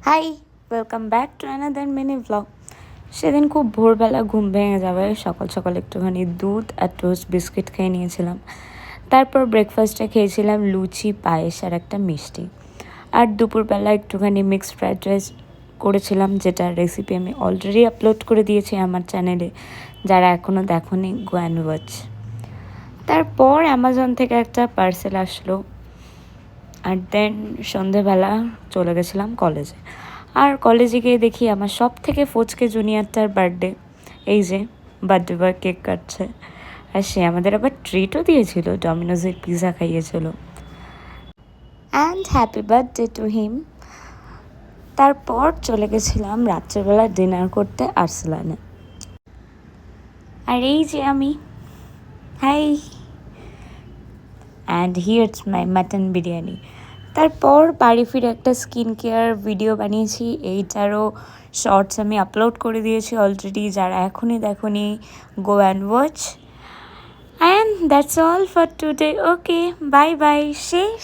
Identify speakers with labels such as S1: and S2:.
S1: High, welcome back to another mini blog. সেদিন খুব ভোরবেলা ঘুম ভেঙে যাবে, সকাল সকাল একটুখানি দুধ আর টোস্ট বিস্কিট খেয়ে নিয়েছিলাম। তারপর ব্রেকফাস্টে খেয়েছিলাম লুচি, পায়েস আর একটা মিষ্টি। আর দুপুরবেলা একটুখানি মিক্সড ফ্রাইড রাইস করেছিলাম, যেটার রেসিপি আমি অলরেডি আপলোড করে দিয়েছি আমার চ্যানেলে। যারা এখনও দেখোনি, গো অ্যান্ড ওয়াচ। তারপর অ্যামাজন থেকে একটা পার্সেল আসলো, আর দেন সন্ধেবেলা চলে গেছিলাম কলেজে। আর কলেজে গিয়ে দেখি আমার সব থেকে ফোচকে জুনিয়রটার বার্থডে। এই যে বার্থডে বয় কেক কাটছে, আর সে আমাদের আবার ট্রিটও দিয়েছিল, ডমিনোজের পিৎজা খাইয়েছিল। And happy birthday to him. তারপর চলে গেছিলাম রাত্রেবেলা ডিনার করতে আর্সেলানে। আর এই যে আমি, hi, and here's my mutton biryani. তারপর বাড়ি ফিরে একটা স্কিন কেয়ার ভিডিও বানিয়েছি, এইটারও শর্টস আমি আপলোড করে দিয়েছি অলরেডি। যারা এখনই দেখোনি, go and watch. And that's all for today. Okay, bye bye, শেষ।